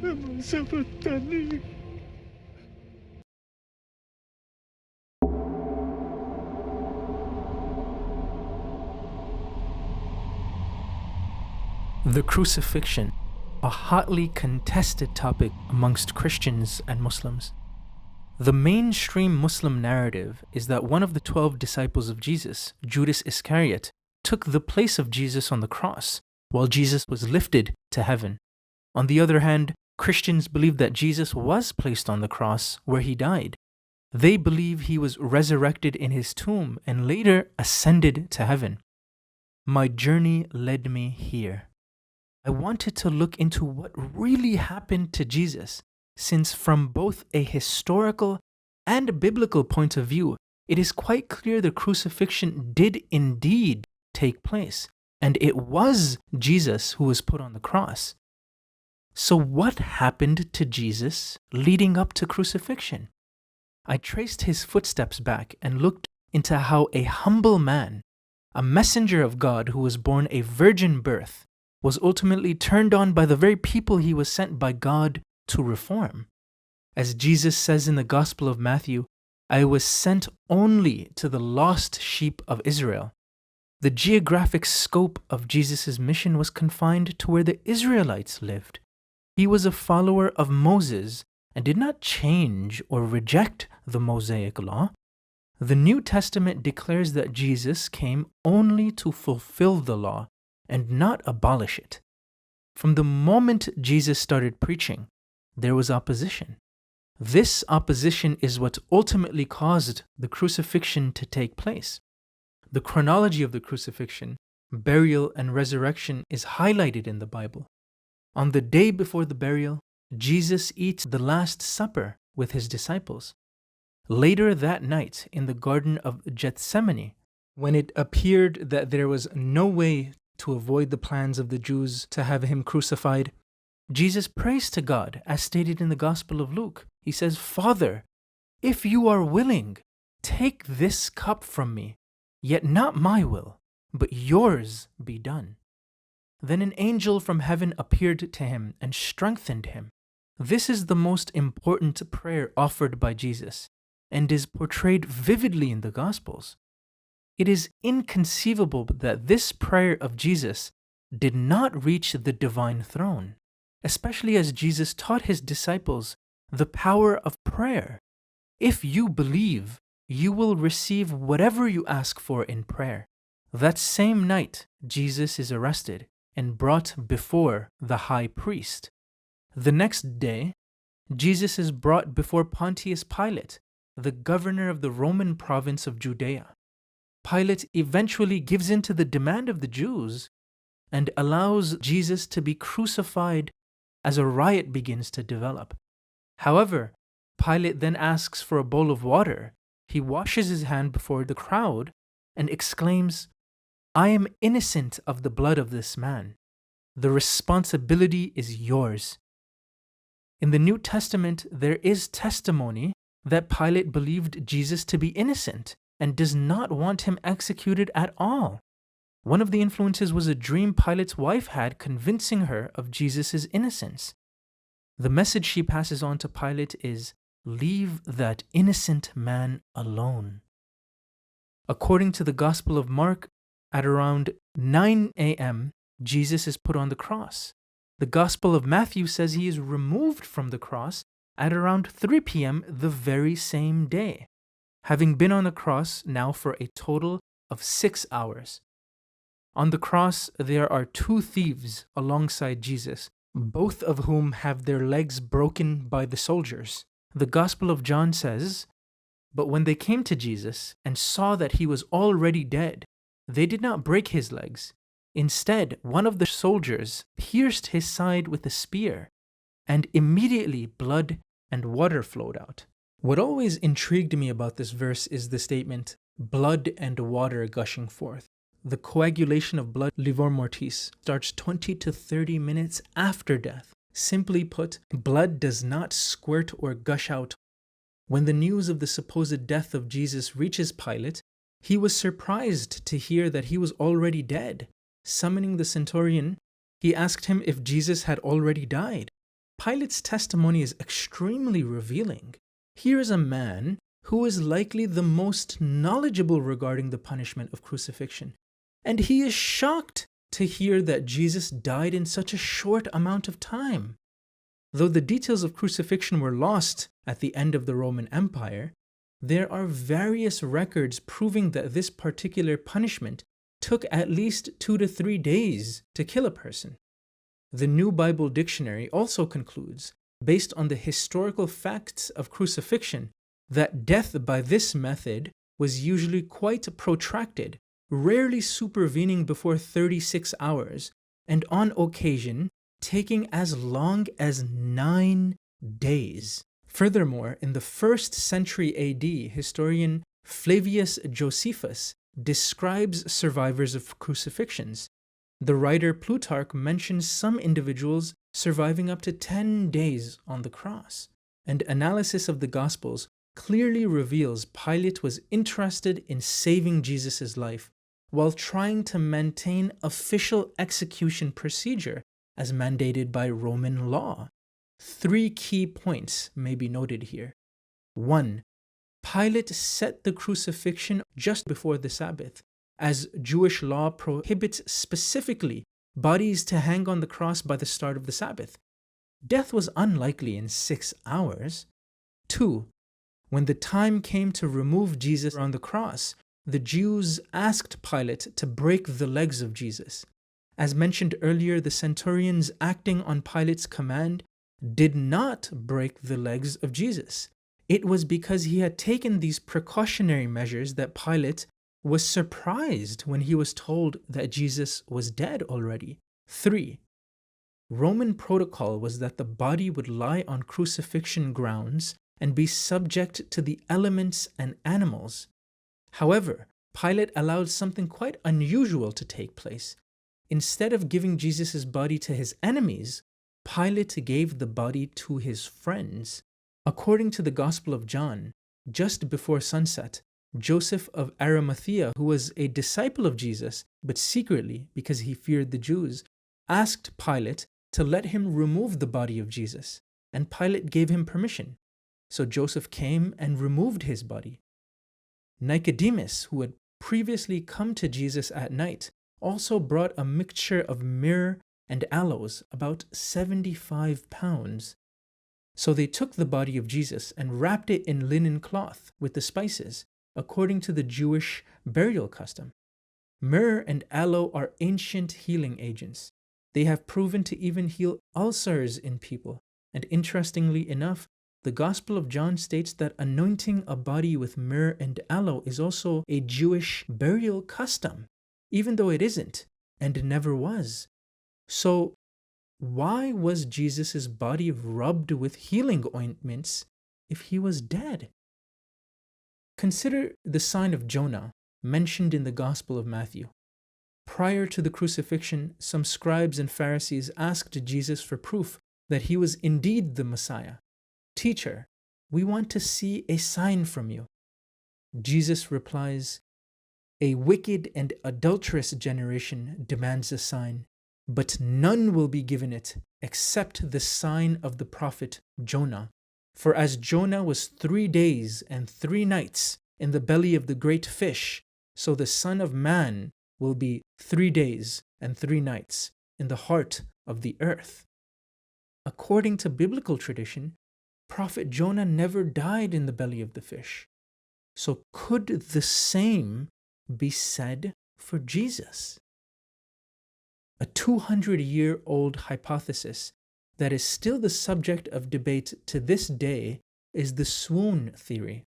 The crucifixion, a hotly contested topic amongst Christians and Muslims. The mainstream Muslim narrative is that one of the 12 disciples of Jesus, Judas Iscariot, took the place of Jesus on the cross while Jesus was lifted to heaven. On the other hand, Christians believe that Jesus was placed on the cross where he died. They believe he was resurrected in his tomb and later ascended to heaven. My journey led me here. I wanted to look into what really happened to Jesus, since from both a historical and biblical point of view, it is quite clear the crucifixion did indeed take place, and it was Jesus who was put on the cross. So what happened to Jesus leading up to crucifixion? I traced his footsteps back and looked into how a humble man, a messenger of God who was born a virgin birth, was ultimately turned on by the very people he was sent by God to reform. As Jesus says in the Gospel of Matthew, I was sent only to the lost sheep of Israel. The geographic scope of Jesus' mission was confined to where the Israelites lived. He was a follower of Moses and did not change or reject the Mosaic law. The New Testament declares that Jesus came only to fulfill the law and not abolish it. From the moment Jesus started preaching, there was opposition. This opposition is what ultimately caused the crucifixion to take place. The chronology of the crucifixion, burial, and resurrection is highlighted in the Bible. On the day before the burial, Jesus eats the Last Supper with his disciples. Later that night, in the Garden of Gethsemane, when it appeared that there was no way to avoid the plans of the Jews to have him crucified, Jesus prays to God, as stated in the Gospel of Luke. He says, Father, if you are willing, take this cup from me, yet not my will, but yours be done. Then an angel from heaven appeared to him and strengthened him. This is the most important prayer offered by Jesus, and is portrayed vividly in the Gospels. It is inconceivable that this prayer of Jesus did not reach the divine throne, especially as Jesus taught his disciples the power of prayer. If you believe, you will receive whatever you ask for in prayer. That same night, Jesus is arrested and brought before the high priest. The next day, Jesus is brought before Pontius Pilate, the governor of the Roman province of Judea. Pilate eventually gives in to the demand of the Jews and allows Jesus to be crucified as a riot begins to develop. However, Pilate then asks for a bowl of water. He washes his hand before the crowd and exclaims, I am innocent of the blood of this man. The responsibility is yours. In the New Testament, there is testimony that Pilate believed Jesus to be innocent and does not want him executed at all. One of the influences was a dream Pilate's wife had convincing her of Jesus' innocence. The message she passes on to Pilate is, leave that innocent man alone. According to the Gospel of Mark, at around 9 a.m., Jesus is put on the cross. The Gospel of Matthew says he is removed from the cross at around 3 p.m. the very same day, having been on the cross now for a total of 6 hours. On the cross, there are 2 thieves alongside Jesus, both of whom have their legs broken by the soldiers. The Gospel of John says, But when they came to Jesus and saw that he was already dead, they did not break his legs. Instead, one of the soldiers pierced his side with a spear, and immediately blood and water flowed out. What always intrigued me about this verse is the statement, blood and water gushing forth. The coagulation of blood, livor mortis, starts 20 to 30 minutes after death. Simply put, blood does not squirt or gush out. When the news of the supposed death of Jesus reaches Pilate, he was surprised to hear that he was already dead. Summoning the centurion, he asked him if Jesus had already died. Pilate's testimony is extremely revealing. Here is a man who is likely the most knowledgeable regarding the punishment of crucifixion, and he is shocked to hear that Jesus died in such a short amount of time. Though the details of crucifixion were lost at the end of the Roman Empire, there are various records proving that this particular punishment took at least 2 to 3 days to kill a person. The New Bible Dictionary also concludes, based on the historical facts of crucifixion, that death by this method was usually quite protracted, rarely supervening before 36 hours, and on occasion taking as long as 9 days. Furthermore, in the 1st century AD, historian Flavius Josephus describes survivors of crucifixions. The writer Plutarch mentions some individuals surviving up to 10 days on the cross. And analysis of the Gospels clearly reveals Pilate was interested in saving Jesus' life while trying to maintain official execution procedure as mandated by Roman law. 3 key points may be noted here. 1. Pilate set the crucifixion just before the Sabbath, as Jewish law prohibits specifically bodies to hang on the cross by the start of the Sabbath. Death was unlikely in 6 hours. 2. When the time came to remove Jesus on the cross, the Jews asked Pilate to break the legs of Jesus. As mentioned earlier, the centurions acting on Pilate's command did not break the legs of Jesus. It was because he had taken these precautionary measures that Pilate was surprised when he was told that Jesus was dead already. 3. Roman protocol was that the body would lie on crucifixion grounds and be subject to the elements and animals. However, Pilate allowed something quite unusual to take place. Instead of giving Jesus' body to his enemies, Pilate gave the body to his friends. According to the Gospel of John, just before sunset, Joseph of Arimathea, who was a disciple of Jesus, but secretly because he feared the Jews, asked Pilate to let him remove the body of Jesus, and Pilate gave him permission. So Joseph came and removed his body. Nicodemus, who had previously come to Jesus at night, also brought a mixture of myrrh and aloes, about 75 pounds. So they took the body of Jesus and wrapped it in linen cloth with the spices, according to the Jewish burial custom. Myrrh and aloe are ancient healing agents. They have proven to even heal ulcers in people, and interestingly enough, the Gospel of John states that anointing a body with myrrh and aloe is also a Jewish burial custom, even though it isn't, and never was. So, why was Jesus' body rubbed with healing ointments if he was dead? Consider the sign of Jonah mentioned in the Gospel of Matthew. Prior to the crucifixion, some scribes and Pharisees asked Jesus for proof that he was indeed the Messiah. "Teacher, we want to see a sign from you." Jesus replies, "A wicked and adulterous generation demands a sign, but none will be given it except the sign of the prophet Jonah. For as Jonah was 3 days and 3 nights in the belly of the great fish, so the Son of Man will be 3 days and 3 nights in the heart of the earth." According to biblical tradition, Prophet Jonah never died in the belly of the fish. So could the same be said for Jesus? A 200-year-old hypothesis that is still the subject of debate to this day is the swoon theory,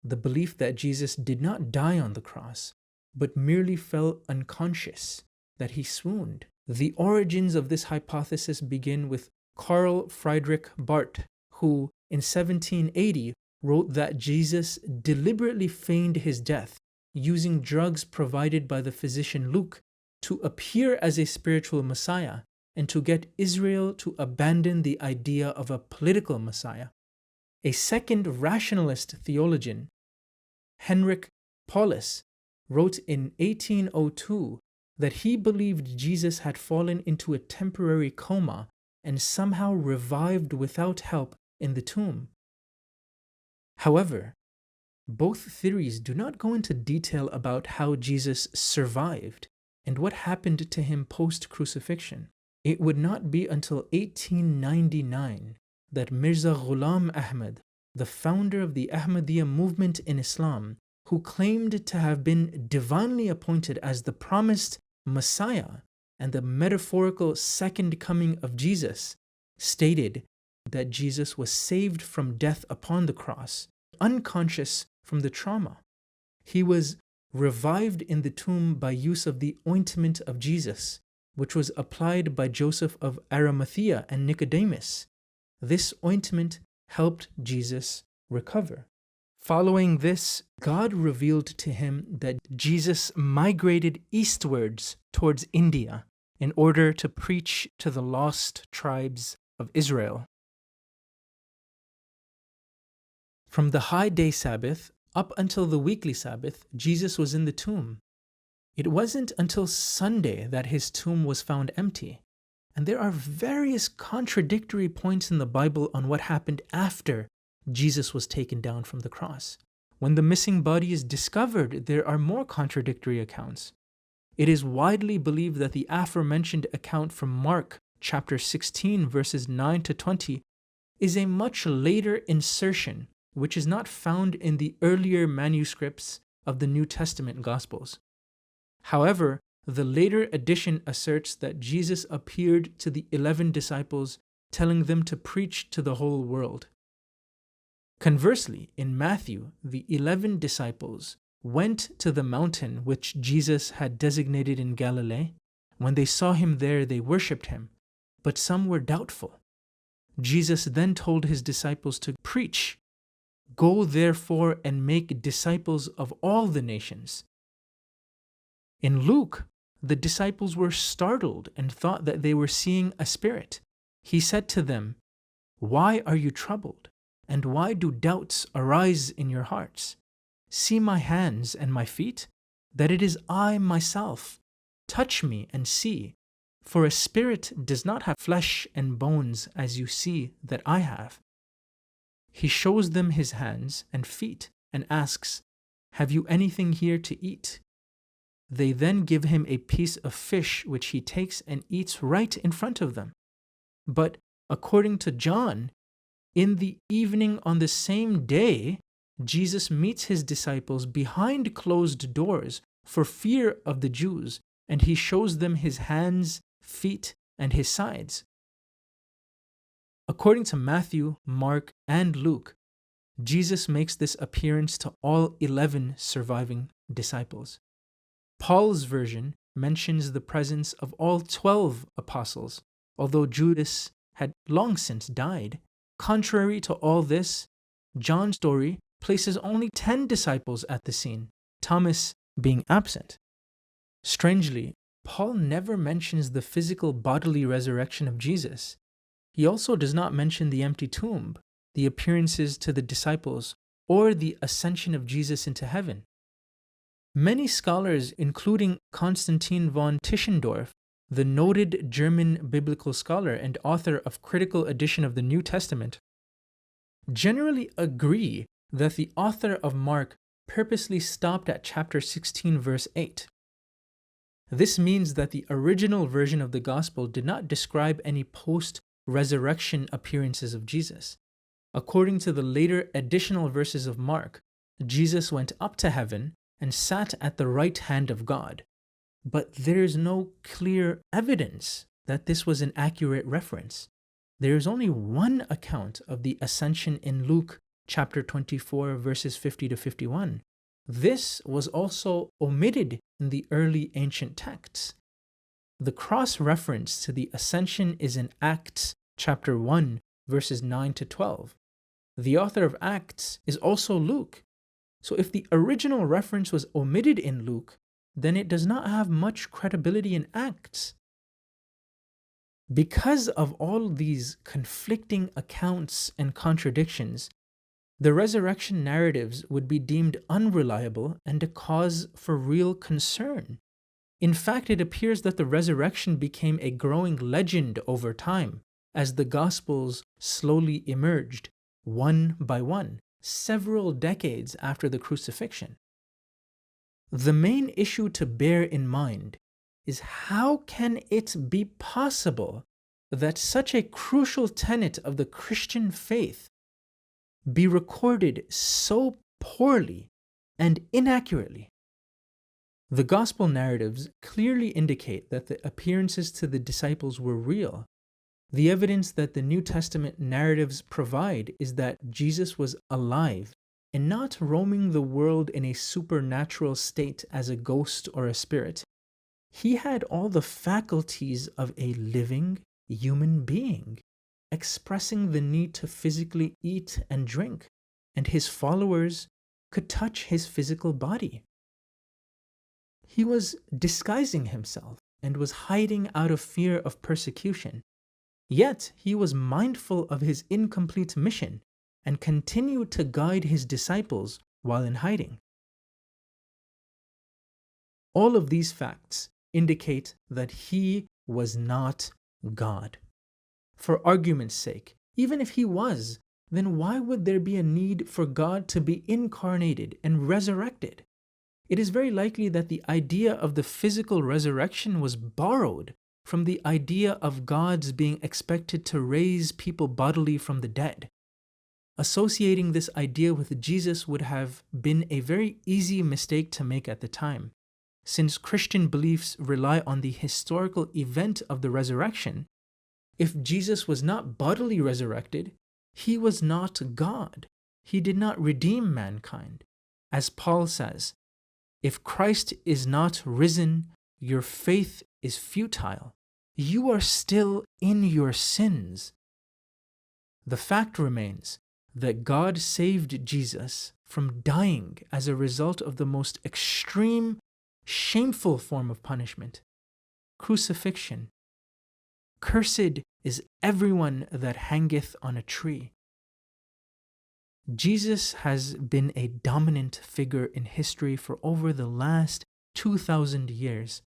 the belief that Jesus did not die on the cross, but merely fell unconscious, that he swooned. The origins of this hypothesis begin with Karl Friedrich Barth, who in 1780 wrote that Jesus deliberately feigned his death using drugs provided by the physician Luke to appear as a spiritual Messiah and to get Israel to abandon the idea of a political Messiah. A second rationalist theologian, Heinrich Paulus, wrote in 1802 that he believed Jesus had fallen into a temporary coma and somehow revived without help in the tomb. However, both theories do not go into detail about how Jesus survived and what happened to him post-crucifixion. It would not be until 1899 that Mirza Ghulam Ahmad, the founder of the Ahmadiyya movement in Islam, who claimed to have been divinely appointed as the promised Messiah and the metaphorical second coming of Jesus, stated that Jesus was saved from death upon the cross, unconscious from the trauma. He was revived in the tomb by use of the ointment of Jesus, which was applied by Joseph of Arimathea and Nicodemus. This ointment helped Jesus recover. Following this, God revealed to him that Jesus migrated eastwards towards India in order to preach to the lost tribes of Israel. From the high day Sabbath up until the weekly Sabbath, Jesus was in the tomb. It wasn't until Sunday that his tomb was found empty, and there are various contradictory points in the Bible on what happened after Jesus was taken down from the cross. When the missing body is discovered, there are more contradictory accounts. It is widely believed that the aforementioned account from Mark chapter 16 verses 9 to 20 is a much later insertion which is not found in the earlier manuscripts of the New Testament Gospels. However, the later edition asserts that Jesus appeared to the 11 disciples, telling them to preach to the whole world. Conversely, in Matthew, the 11 disciples went to the mountain which Jesus had designated in Galilee. When they saw him there, they worshipped him, but some were doubtful. Jesus then told his disciples to preach, "Go therefore and make disciples of all the nations." In Luke, the disciples were startled and thought that they were seeing a spirit. He said to them, "Why are you troubled? And why do doubts arise in your hearts? See my hands and my feet, that it is I myself. Touch me and see, for a spirit does not have flesh and bones as you see that I have." He shows them his hands and feet and asks, "Have you anything here to eat?" They then give him a piece of fish which he takes and eats right in front of them. But according to John, in the evening on the same day, Jesus meets his disciples behind closed doors for fear of the Jews, and he shows them his hands, feet, and his sides. According to Matthew, Mark, and Luke, Jesus makes this appearance to all 11 surviving disciples. Paul's version mentions the presence of all 12 apostles, although Judas had long since died. Contrary to all this, John's story places only 10 disciples at the scene, Thomas being absent. Strangely, Paul never mentions the physical bodily resurrection of Jesus. He also does not mention the empty tomb, the appearances to the disciples, or the ascension of Jesus into heaven. Many scholars, including Konstantin von Tischendorf, the noted German biblical scholar and author of Critical Edition of the New Testament, generally agree that the author of Mark purposely stopped at chapter 16, verse 8. This means that the original version of the Gospel did not describe any post-resurrection appearances of Jesus. According to the later additional verses of Mark, Jesus went up to heaven and sat at the right hand of God. But there is no clear evidence that this was an accurate reference. There is only one account of the ascension in Luke chapter 24, verses 50 to 51. This was also omitted in the early ancient texts. The cross-reference to the ascension is in Acts chapter 1, verses 9 to 12. The author of Acts is also Luke. So if the original reference was omitted in Luke, then it does not have much credibility in Acts. Because of all these conflicting accounts and contradictions, the resurrection narratives would be deemed unreliable and a cause for real concern. In fact, it appears that the resurrection became a growing legend over time, as the Gospels slowly emerged, one by one, several decades after the crucifixion. The main issue to bear in mind is how can it be possible that such a crucial tenet of the Christian faith be recorded so poorly and inaccurately? The Gospel narratives clearly indicate that the appearances to the disciples were real. The evidence that the New Testament narratives provide is that Jesus was alive and not roaming the world in a supernatural state as a ghost or a spirit. He had all the faculties of a living human being, expressing the need to physically eat and drink, and his followers could touch his physical body. He was disguising himself and was hiding out of fear of persecution. Yet he was mindful of his incomplete mission and continued to guide his disciples while in hiding. All of these facts indicate that he was not God. For argument's sake, even if he was, then why would there be a need for God to be incarnated and resurrected? It is very likely that the idea of the physical resurrection was borrowed from the idea of gods being expected to raise people bodily from the dead. Associating this idea with Jesus would have been a very easy mistake to make at the time. Since Christian beliefs rely on the historical event of the resurrection, if Jesus was not bodily resurrected, he was not God. He did not redeem mankind. As Paul says, "If Christ is not risen, your faith is futile. You are still in your sins." The fact remains that God saved Jesus from dying as a result of the most extreme, shameful form of punishment, crucifixion. Cursed is everyone that hangeth on a tree. Jesus has been a dominant figure in history for over the last 2,000 years.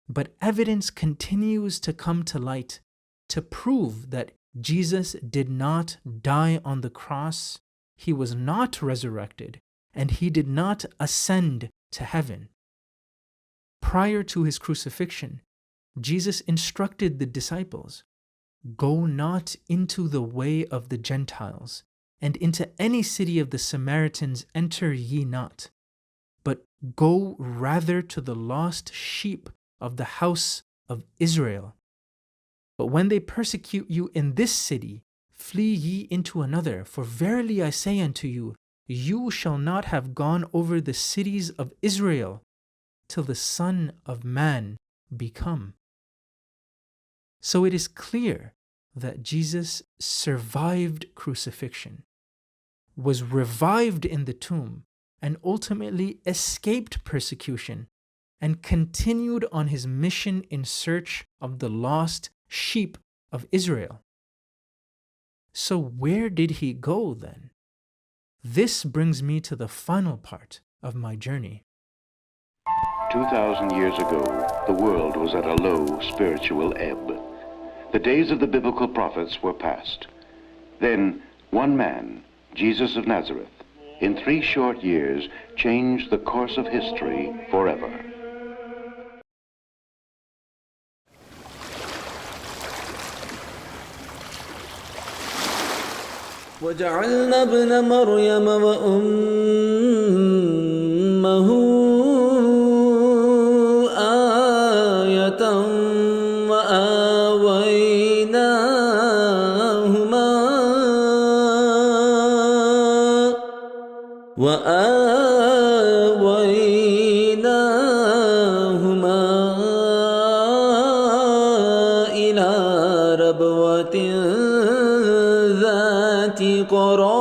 But evidence continues to come to light to prove that Jesus did not die on the cross, he was not resurrected, and he did not ascend to heaven. Prior to his crucifixion, Jesus instructed the disciples, "Go not into the way of the Gentiles, and into any city of the Samaritans enter ye not, but go rather to the lost sheep of the house of Israel. But when they persecute you in this city, flee ye into another, for verily I say unto you, you shall not have gone over the cities of Israel till the Son of Man be come." So it is clear that Jesus survived crucifixion, was revived in the tomb, and ultimately escaped persecution, and continued on his mission in search of the lost sheep of Israel. So where did he go then? This brings me to the final part of my journey. 2,000 years ago, the world was at a low spiritual ebb. The days of the biblical prophets were past. Then one man, Jesus of Nazareth, in 3 short years changed the course of history forever. وجعلنا ابن مريم وأمه آية وآويناهما إلى ربوة ذات قرار